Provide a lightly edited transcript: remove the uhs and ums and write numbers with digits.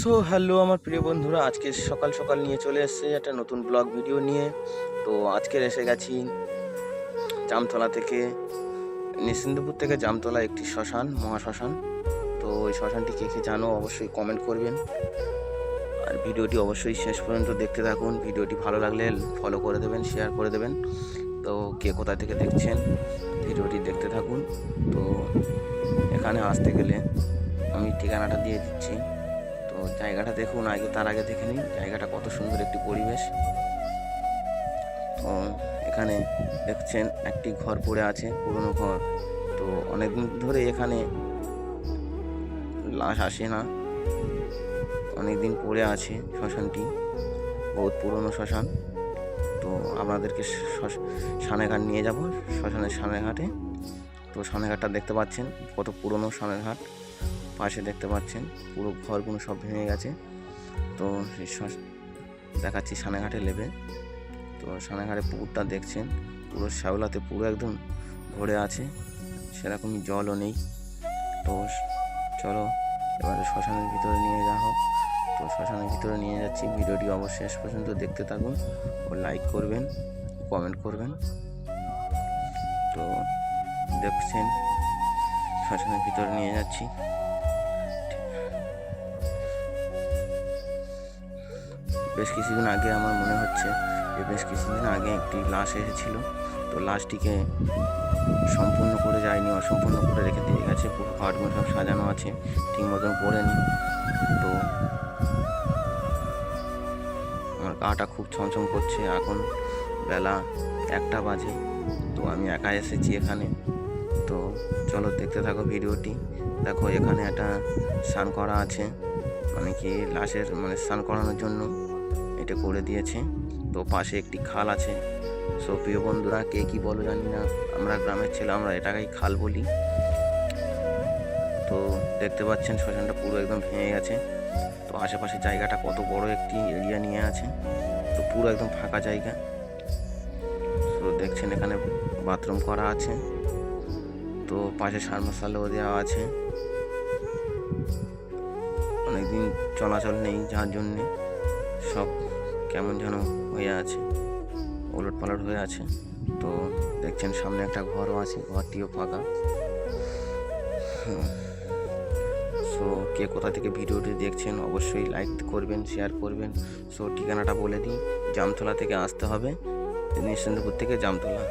Hello আমার প্রিয় বন্ধুরা, আজকে সকাল সকাল নিয়ে চলে এসেছে একটা নতুন ব্লগ ভিডিও নিয়ে। তো আজকের এসে গেছি জামতলা থেকে, নিশ্চিন্তপুর থেকে জামতলা একটি শ্মশান, মহাশ্মশান। তো ওই শ্মশানটি কে কে জানো অবশ্যই কমেন্ট করবেন, আর ভিডিওটি অবশ্যই শেষ পর্যন্ত দেখতে থাকুন। ভিডিওটি ভালো লাগলে ফলো করে দেবেন, শেয়ার করে দেবেন। তো কে কোথা থেকে দেখছেন ভিডিওটি দেখতে থাকুন। তো এখানে আসতে গেলে আমি ঠিকানাটা দিয়ে দিচ্ছি। তো জায়গাটা দেখুন, তার আগে দেখে নিন জায়গাটা কত সুন্দর একটি পরিবেশ। তো এখানে দেখছেন একটি ঘর পড়ে আছে, পুরনো ঘর। তো অনেকদিন ধরে এখানে লাশ আসে না, অনেকদিন পড়ে আছে শ্মশানটি, বহুত পুরনো শ্মশান। তো আপনাদেরকে সানেঘাট নিয়ে যাব, শ্মশানের সানেঘাটে। তো সানেঘাটটা দেখতে পাচ্ছেন কত পুরনো সানেঘাট, পাশে দেখতে পাচ্ছেন পুরো ঘরগুলো সব ভেঙে গেছে। তো দেখাচ্ছি সানেঘাটে নেবে। তো সানেঘাটে পুকুরটা দেখছেন পুরো শ্যাওলাতে পুরো একদম ভরে আছে, সেরকমই জলও নেই। তো চলো এবারে শ্মশানের ভিতরে নিয়ে যাওয়া হোক। তো শ্মশানের ভিতরে নিয়ে যাচ্ছি, ভিডিওটি অবশ্যই শেষ পর্যন্ত দেখতে থাকুন ও লাইক করবেন, কমেন্ট করবেন। তো দেখছেন শ্মশানের ভিতরে নিয়ে যাচ্ছি। বেশ কিছুদিন আগে আমার মনে হচ্ছে যে বেশ কিছুদিন আগে একটি লাশ এসেছিল। তো লাশটিকে সম্পূর্ণ করে যায়নি, অসম্পূর্ণ করে রেখে দিয়ে গেছে। পুরো ঘাটগুলো সব সাজানো আছে, ঠিক মতন করেনি। তো আমার গাটা খুব ছমছম করছে, এখন বেলা 1টা বাজে। তো আমি একা এসেছি এখানে। তো চলো দেখতে থাকো ভিডিওটি। দেখো এখানে একটা স্নান করা আছে, মানে কি লাশের স্নান করানোর জন্য এটা করে দিয়েছে। তো পাশে একটি খাল আছে। সো প্রিয় বন্ধুরা, কে কি বলো জানি না, আমরা গ্রামের ছেলে, আমরা এটাকেই খাল বলি। তো দেখতে পাচ্ছেন শ্মশানটা পুরো একদম ভেঙে গেছে। তো আশেপাশে জায়গাটা কত বড় একটি এরিয়া নিয়ে আছে, তো পুরো একদম ফাঁকা জায়গা। তো দেখছেন এখানে বাথরুম করা আছে, তো পাশে সাবমার্সিবলও দেওয়া আছে। অনেকদিন চলাচল নেই, যার জন্যে সব কেমন যেন হয়ে আছে, ওলট পালট হয়ে আছে। তো দেখছেন সামনে একটা ঘরও আছে, ঘরটিও ফাঁকা। সো কে কোথা থেকে ভিডিওটি দেখছেন অবশ্যই লাইক করবেন, শেয়ার করবেন। সো ঠিকানাটা বলে দিই, জামতলা থেকে আসতে হবে, নিশ্চিন্তপুর থেকে জামতলা।